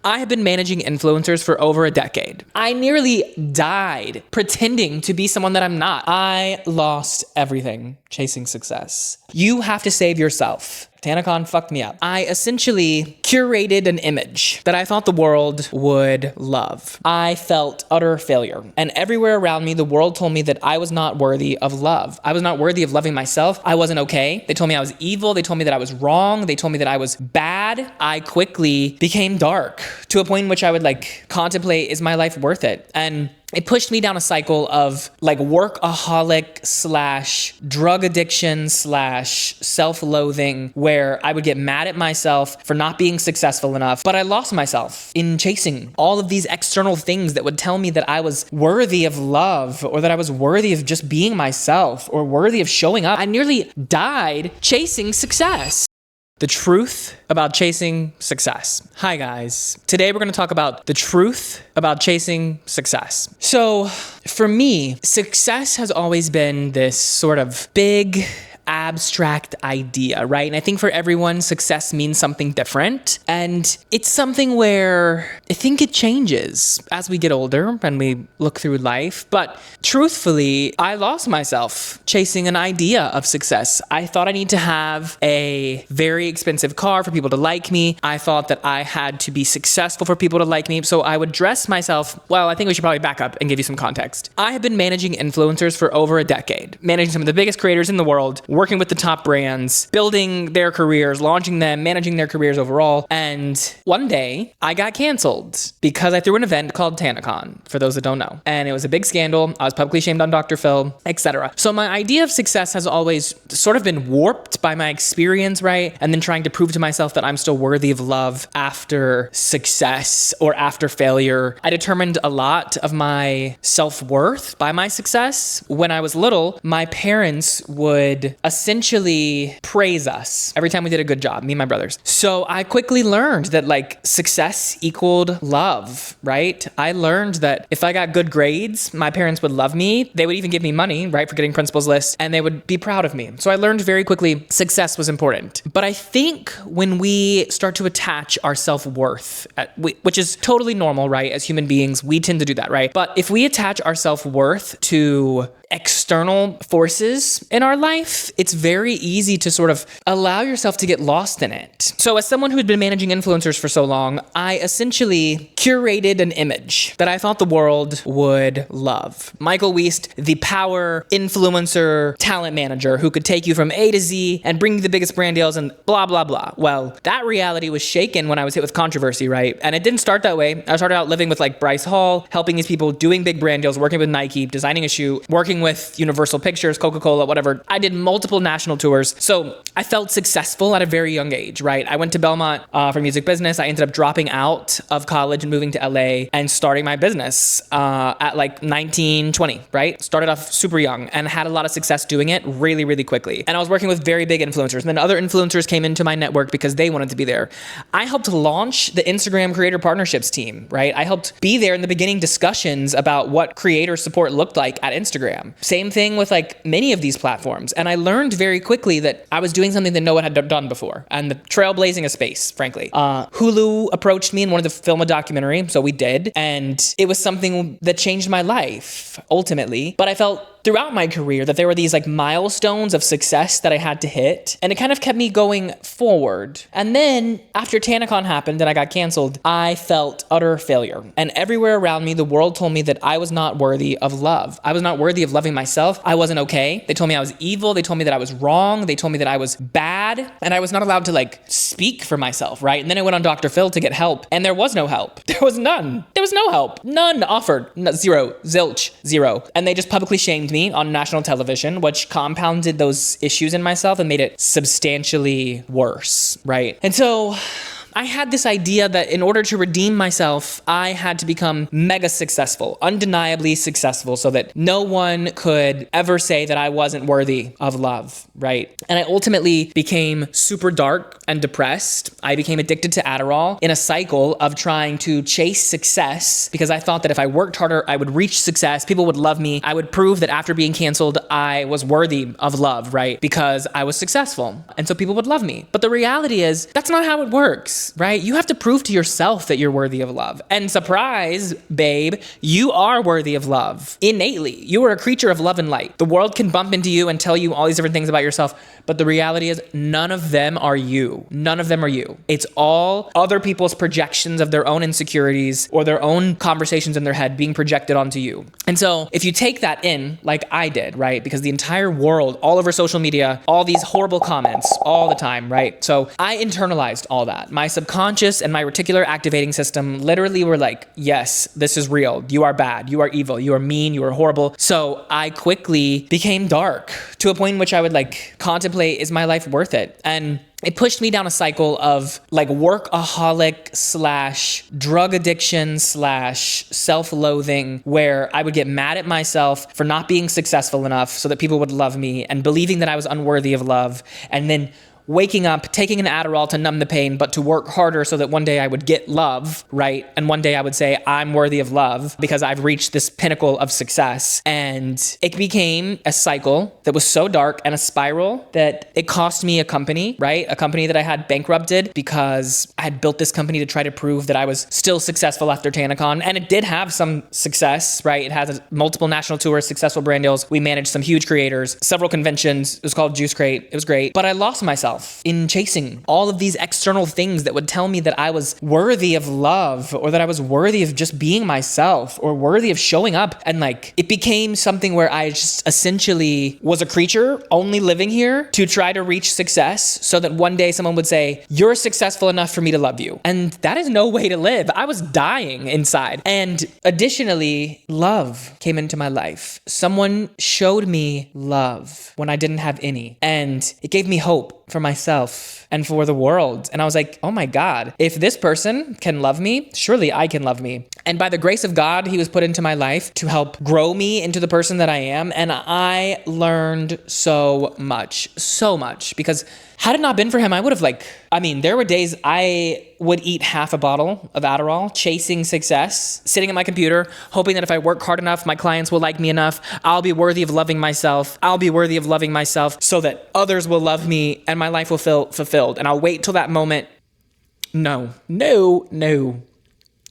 I have been managing influencers for over a decade. I nearly died pretending to be someone that I'm not. I lost everything chasing success. You have to save yourself. TanaCon fucked me up. I essentially curated an image that I thought the world would love. I felt utter failure. And everywhere around me, the world told me that I was not worthy of love. I was not worthy of loving myself. I wasn't okay. They told me I was evil. They told me that I was wrong. They told me that I was bad. I quickly became dark to a point in which I would contemplate, is my life worth it? And it pushed me down a cycle of workaholic / drug addiction / self-loathing, where I would get mad at myself for not being successful enough. But I lost myself in chasing all of these external things that would tell me that I was worthy of love, or that I was worthy of just being myself, or worthy of showing up. I nearly died chasing success. The truth about chasing success. Hi guys. Today we're going to talk about the truth about chasing success. So for me, success has always been this sort of big, abstract idea, right? And I think for everyone, success means something different. And it's something where I think it changes as we get older and we look through life. But truthfully, I lost myself chasing an idea of success. I thought I need to have a very expensive car for people to like me. I thought that I had to be successful for people to like me. So I would dress myself. Well, I think we should probably back up and give you some context. I have been managing influencers for over a decade, managing some of the biggest creators in the world, working with the top brands, building their careers, launching them, managing their careers overall. And one day I got canceled because I threw an event called TanaCon, for those that don't know. And it was a big scandal. I was publicly shamed on Dr. Phil, etc. So my idea of success has always sort of been warped by my experience, right? And then trying to prove to myself that I'm still worthy of love after success or after failure. I determined a lot of my self-worth by my success. When I was little, my parents would essentially praise us every time we did a good job, me and my brothers. So I quickly learned that success equaled love, right? I learned that if I got good grades, my parents would love me. They would even give me money, right, for getting principal's list, and they would be proud of me. So I learned very quickly success was important. But I think when we start to attach our self-worth, which is totally normal, right? As human beings, we tend to do that, right? But if we attach our self-worth to external forces in our life, it's very easy to sort of allow yourself to get lost in it. So as someone who had been managing influencers for so long, I essentially curated an image that I thought the world would love. Michael Weist, the power influencer talent manager who could take you from A to Z and bring you the biggest brand deals and blah, blah, blah. Well, that reality was shaken when I was hit with controversy, right? And it didn't start that way. I started out living with Bryce Hall, helping these people, doing big brand deals, working with Nike, designing a shoe, working with Universal Pictures, Coca-Cola, whatever. I did multiple national tours. So I felt successful at a very young age, right? I went to Belmont for music business. I ended up dropping out of college and moving to LA and starting my business at 19, 20, right? Started off super young and had a lot of success doing it really, really quickly. And I was working with very big influencers. And then other influencers came into my network because they wanted to be there. I helped launch the Instagram Creator Partnerships team, right? I helped be there in the beginning discussions about what creator support looked like at Instagram. Same thing with many of these platforms. And I learned very quickly that I was doing something that no one had done before, and the trailblazing a space, frankly. Hulu approached me and wanted to film a documentary. So we did. And it was something that changed my life ultimately. But I felt throughout my career that there were these milestones of success that I had to hit, and it kind of kept me going forward. And then after TanaCon happened and I got canceled, I felt utter failure. And everywhere around me, the world told me that I was not worthy of love. I was not worthy of loving myself. I wasn't okay. They told me I was evil. They told me that I was wrong. They told me that I was bad, and I was not allowed to speak for myself, right? And then I went on Dr. Phil to get help, and there was no help. There was none. There was no help. None offered. Zero. Zilch. Zero. And they just publicly shamed me on national television, which compounded those issues in myself and made it substantially worse, right? And so I had this idea that in order to redeem myself, I had to become mega successful, undeniably successful, so that no one could ever say that I wasn't worthy of love, right? And I ultimately became super dark and depressed. I became addicted to Adderall in a cycle of trying to chase success because I thought that if I worked harder, I would reach success, people would love me. I would prove that after being canceled, I was worthy of love, right? Because I was successful. And so people would love me. But the reality is, that's not how it works. works, right? You have to prove to yourself that you're worthy of love. And surprise, babe, you are worthy of love innately. You are a creature of love and light. The world can bump into you and tell you all these different things about yourself, but the reality is none of them are you. None of them are you. It's all other people's projections of their own insecurities or their own conversations in their head being projected onto you. And so if you take that in, like I did, right? Because the entire world, all over social media, all these horrible comments all the time, right? So I internalized all that. My subconscious and my reticular activating system literally were like, yes, this is real. You are bad. You are evil. You are mean. You are horrible. So I quickly became dark to a point in which I would like contemplate, is my life worth it? And it pushed me down a cycle of like workaholic / drug addiction / self-loathing, where I would get mad at myself for not being successful enough so that people would love me, and believing that I was unworthy of love, and then waking up, taking an Adderall to numb the pain, but to work harder so that one day I would get love, right? And one day I would say, I'm worthy of love because I've reached this pinnacle of success. And it became a cycle that was so dark and a spiral that it cost me a company, right? A company that I had bankrupted because I had built this company to try to prove that I was still successful after TanaCon. And it did have some success, right? It has multiple national tours, successful brand deals. We managed some huge creators, several conventions. It was called Juice Crate. It was great. But I lost myself in chasing all of these external things that would tell me that I was worthy of love, or that I was worthy of just being myself, or worthy of showing up. And like, it became something where I just essentially was a creature only living here to try to reach success so that one day someone would say, you're successful enough for me to love you. And that is no way to live. I was dying inside. And additionally, love came into my life. Someone showed me love when I didn't have any, and it gave me hope for myself and for the world. And I was like, oh my God, if this person can love me, surely I can love me. And by the grace of God, he was put into my life to help grow me into the person that I am. And I learned so much, because had it not been for him, I would have there were days I would eat half a bottle of Adderall, chasing success, sitting at my computer, hoping that if I work hard enough, my clients will like me enough. I'll be worthy of loving myself. I'll be worthy of loving myself so that others will love me and my life will feel fulfilled. And I'll wait till that moment. No.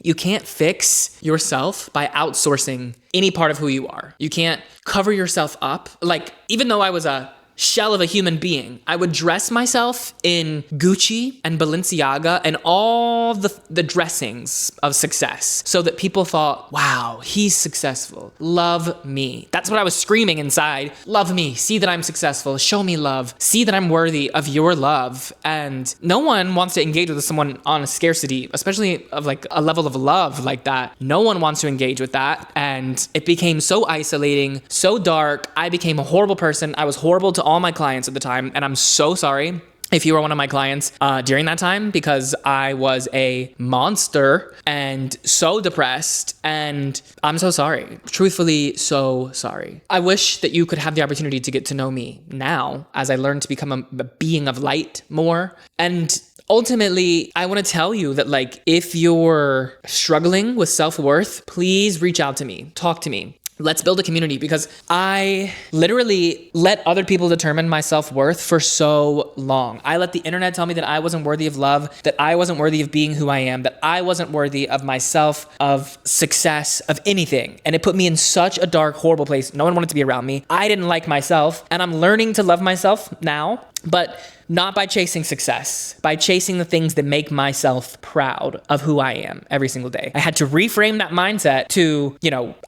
You can't fix yourself by outsourcing any part of who you are. You can't cover yourself up. Like, even though I was a shell of a human being, I would dress myself in Gucci and Balenciaga and all the dressings of success so that people thought, wow, he's successful. Love me. That's what I was screaming inside. Love me. See that I'm successful. Show me love. See that I'm worthy of your love. And no one wants to engage with someone on a scarcity, especially of like a level of love like that. No one wants to engage with that. And it became so isolating, so dark. I became a horrible person. I was horrible to all my clients at the time, and I'm so sorry if you were one of my clients during that time, because I was a monster and so depressed, and I'm so sorry. Truthfully, so sorry. I wish that you could have the opportunity to get to know me now as I learn to become a being of light more. And ultimately, I want to tell you that if you're struggling with self-worth, please reach out to me, talk to me. Let's build a community, because I literally let other people determine my self-worth for so long. I let the internet tell me that I wasn't worthy of love, that I wasn't worthy of being who I am, that I wasn't worthy of myself, of success, of anything. And it put me in such a dark, horrible place. No one wanted to be around me. I didn't like myself, and I'm learning to love myself now, but not by chasing success, by chasing the things that make myself proud of who I am every single day. I had to reframe that mindset to,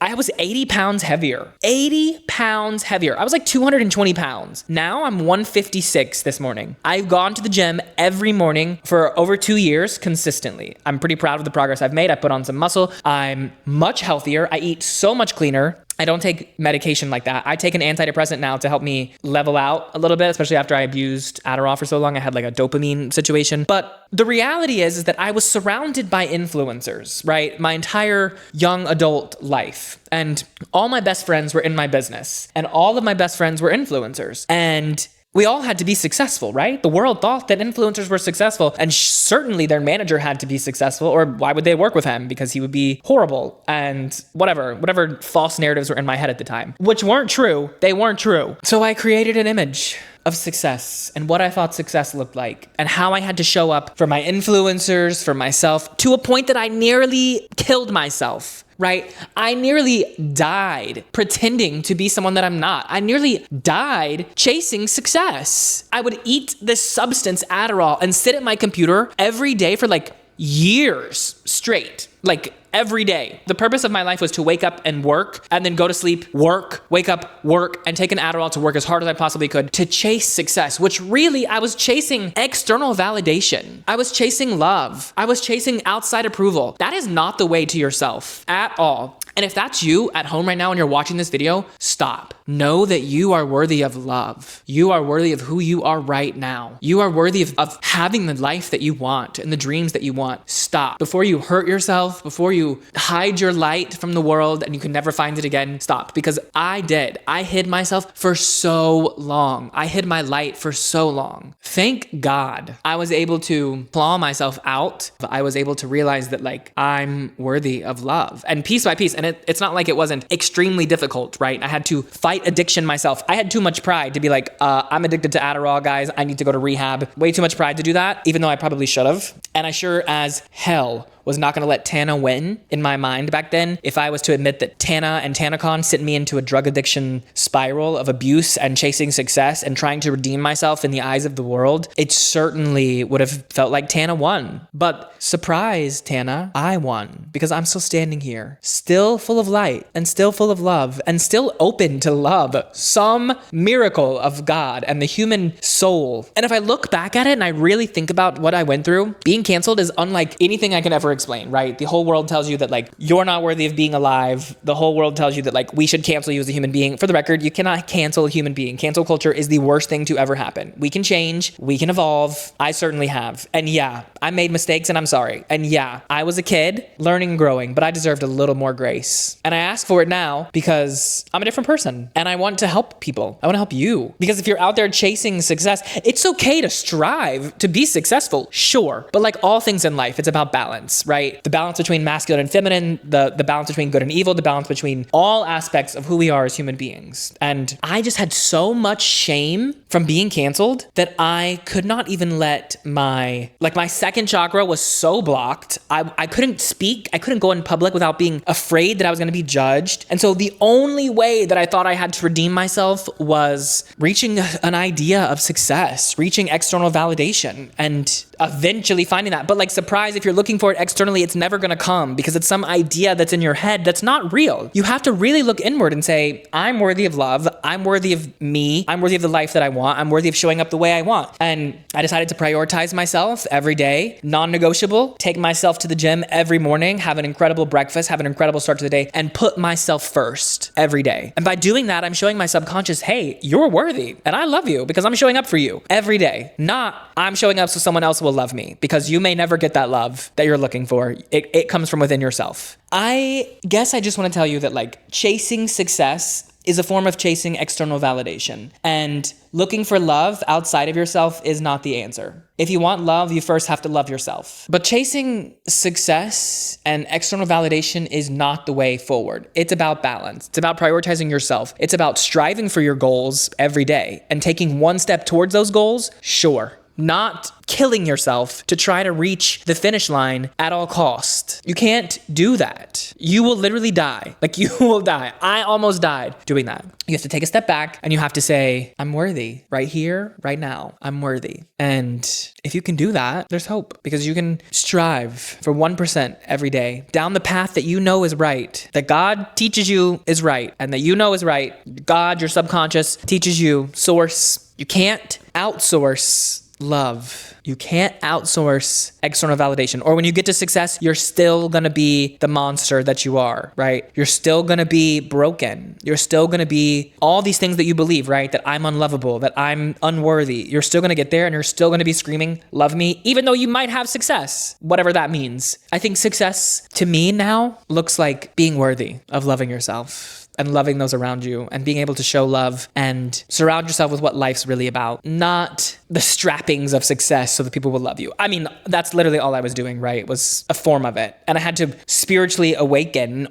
I was 80 pounds heavier. 80 pounds heavier. I was like 220 pounds. Now I'm 156 this morning. I've gone to the gym every morning for over 2 years consistently. I'm pretty proud of the progress I've made. I put on some muscle. I'm much healthier. I eat so much cleaner. I don't take medication like that. I take an antidepressant now to help me level out a little bit, especially after I abused Adderall for so long. I had like a dopamine situation. But the reality is that I was surrounded by influencers, right? My entire young adult life. And all my best friends were in my business. And all of my best friends were influencers. And we all had to be successful, right? The world thought that influencers were successful, and certainly their manager had to be successful, or why would they work with him? Because he would be horrible and whatever false narratives were in my head at the time, which weren't true. They weren't true. So I created an image of success and what I thought success looked like and how I had to show up for my influencers, for myself, to a point that I nearly killed myself. Right? I nearly died pretending to be someone that I'm not. I nearly died chasing success. I would eat this substance, Adderall, and sit at my computer every day for like years straight. Like every day. The purpose of my life was to wake up and work and then go to sleep, work, wake up, work, and take an Adderall to work as hard as I possibly could to chase success, which really I was chasing external validation. I was chasing love. I was chasing outside approval. That is not the way to yourself at all. And if that's you at home right now and you're watching this video, stop. Know that you are worthy of love. You are worthy of who you are right now. You are worthy of having the life that you want and the dreams that you want. Stop. Before you hurt yourself, before you hide your light from the world and you can never find it again, stop. Because I did. I hid myself for so long. I hid my light for so long. Thank God I was able to claw myself out. I was able to realize that like I'm worthy of love. And piece by piece, and it's not like it wasn't extremely difficult, right? I had to fight addiction myself. I had too much pride to be like, I'm addicted to Adderall, guys. I need to go to rehab. Way too much pride to do that, even though I probably should have. And I sure as hell was not going to let Tana win in my mind back then. If I was to admit that Tana and TanaCon sent me into a drug addiction spiral of abuse and chasing success and trying to redeem myself in the eyes of the world, it certainly would have felt like Tana won. But surprise, Tana, I won because I'm still standing here, still full of light and still full of love and still open to love some miracle of God and the human soul. And if I look back at it and I really think about what I went through, being canceled is unlike anything I can ever explain, right? The whole world tells you that like you're not worthy of being alive. The whole world tells you that like we should cancel you as a human being. For the record, you cannot cancel a human being. Cancel culture is the worst thing to ever happen. We can change, we can evolve. I certainly have. And yeah, I made mistakes and I'm sorry. And yeah, I was a kid learning and growing, but I deserved a little more grace. And I ask for it now because I'm a different person and I want to help people. I want to help you. Because if you're out there chasing success, it's okay to strive to be successful, sure. But like all things in life, it's about balance, right? The balance between masculine and feminine, the balance between good and evil, the balance between all aspects of who we are as human beings. And I just had so much shame from being canceled that I could not even let my second chakra was so blocked. I couldn't speak. I couldn't go in public without being afraid that I was going to be judged. And so the only way that I thought I had to redeem myself was reaching an idea of success, reaching external validation and eventually finding that. But like, surprise, if you're looking for it externally, it's never going to come because it's some idea that's in your head that's not real. You have to really look inward and say, I'm worthy of love. I'm worthy of me. I'm worthy of the life that I want. I'm worthy of showing up the way I want. And I decided to prioritize myself every day, non-negotiable, take myself to the gym every morning, have an incredible breakfast, have an incredible start to the day, and put myself first every day. And by doing that, I'm showing my subconscious, hey, you're worthy and I love you because I'm showing up for you every day. Not I'm showing up so someone else will love me, because you may never get that love that you're looking for. It comes from within yourself. I guess I just want to tell you that like chasing success is a form of chasing external validation, and looking for love outside of yourself is not the answer. If you want love, you first have to love yourself. But chasing success and external validation is not the way forward. It's about balance. It's about prioritizing yourself. It's about striving for your goals every day and taking one step towards those goals, sure. Not killing yourself to try to reach the finish line at all cost. You can't do that. You will literally die. Like you will die. I almost died doing that. You have to take a step back and you have to say, I'm worthy right here, right now. I'm worthy. And if you can do that, there's hope, because you can strive for 1% every day down the path that you know is right, that God teaches you is right, and that you know is right. God, your subconscious, teaches you source. You can't outsource love. You can't outsource external validation. Or when you get to success, you're still going to be the monster that you are, right? You're still going to be broken. You're still going to be all these things that you believe, right? That I'm unlovable, that I'm unworthy. You're still going to get there and you're still going to be screaming, love me, even though you might have success, whatever that means. I think success to me now looks like being worthy of loving yourself and loving those around you and being able to show love and surround yourself with what life's really about. Not the strappings of success so that people will love you. I mean, that's literally all I was doing, right? It was a form of it. And I had to spiritually awaken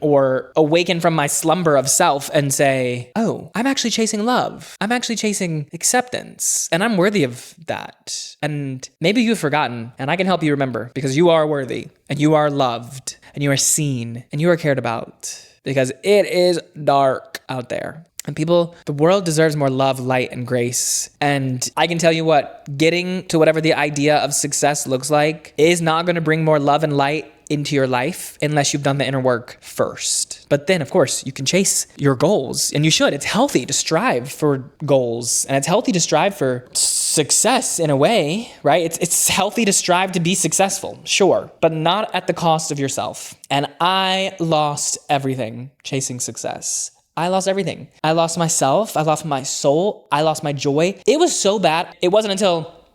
from my slumber of self and say, oh, I'm actually chasing love. I'm actually chasing acceptance. And I'm worthy of that. And maybe you've forgotten, and I can help you remember, because you are worthy and you are loved and you are seen and you are cared about, because it is dark out there. And the world deserves more love, light, and grace. And I can tell you what, getting to whatever the idea of success looks like is not going to bring more love and light into your life unless you've done the inner work first. But then, of course, you can chase your goals, and you should. It's healthy to strive for goals, and it's healthy to strive for success in a way, right? It's healthy to strive to be successful, sure, but not at the cost of yourself. And I lost everything chasing success. I lost everything. I lost myself. I lost my soul. I lost my joy. It was so bad. It wasn't until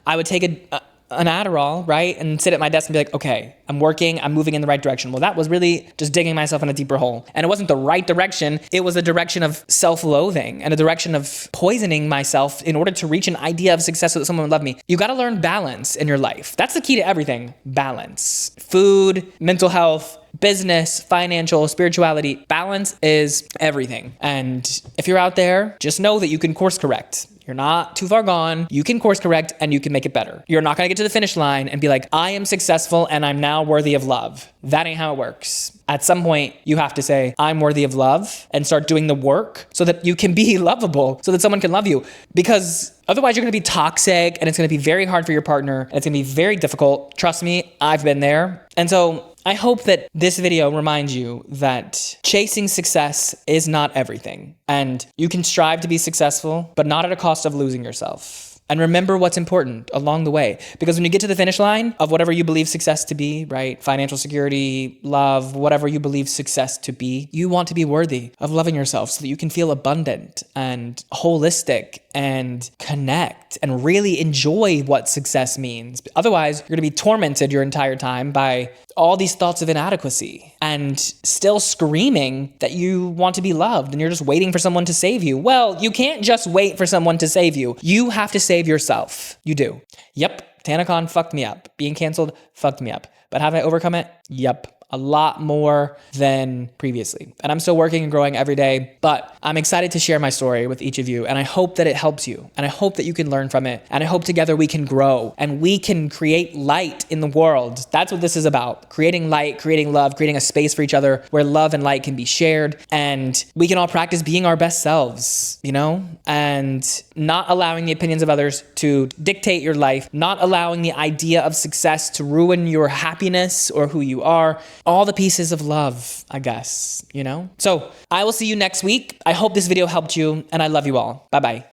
I would take an Adderall, right, and sit at my desk and be like, okay, I'm working, I'm moving in the right direction. Well, that was really just digging myself in a deeper hole. And it wasn't the right direction. It was a direction of self-loathing and a direction of poisoning myself in order to reach an idea of success so that someone would love me. You got to learn balance in your life. That's the key to everything. Balance. Food, mental health, business, financial, spirituality. Balance is everything. And if you're out there, just know that you can course correct. You're not too far gone. You can course correct and you can make it better. You're not going to get to the finish line and be like, I am successful and I'm now worthy of love. That ain't how it works. At some point, you have to say, I'm worthy of love, and start doing the work so that you can be lovable, so that someone can love you. Because otherwise, you're going to be toxic, and it's going to be very hard for your partner, and it's going to be very difficult. Trust me, I've been there. And so I hope that this video reminds you that chasing success is not everything. And you can strive to be successful, but not at a cost of losing yourself. And remember what's important along the way. Because when you get to the finish line of whatever you believe success to be, right? Financial security, love, whatever you believe success to be, you want to be worthy of loving yourself so that you can feel abundant and holistic and connect and really enjoy what success means. Otherwise, you're going to be tormented your entire time by all these thoughts of inadequacy and still screaming that you want to be loved and you're just waiting for someone to save you. Well, you can't just wait for someone to save you. You have to save yourself. You do. Yep, TanaCon fucked me up. Being canceled fucked me up. But have I overcome it? Yep. A lot more than previously. And I'm still working and growing every day, but I'm excited to share my story with each of you. And I hope that it helps you. And I hope that you can learn from it. And I hope together we can grow and we can create light in the world. That's what this is about. Creating light, creating love, creating a space for each other where love and light can be shared. And we can all practice being our best selves, you know, and not allowing the opinions of others to dictate your life, not allowing the idea of success to ruin your happiness or who you are. All the pieces of love, I guess, you know? So I will see you next week. I hope this video helped you, and I love you all. Bye-bye.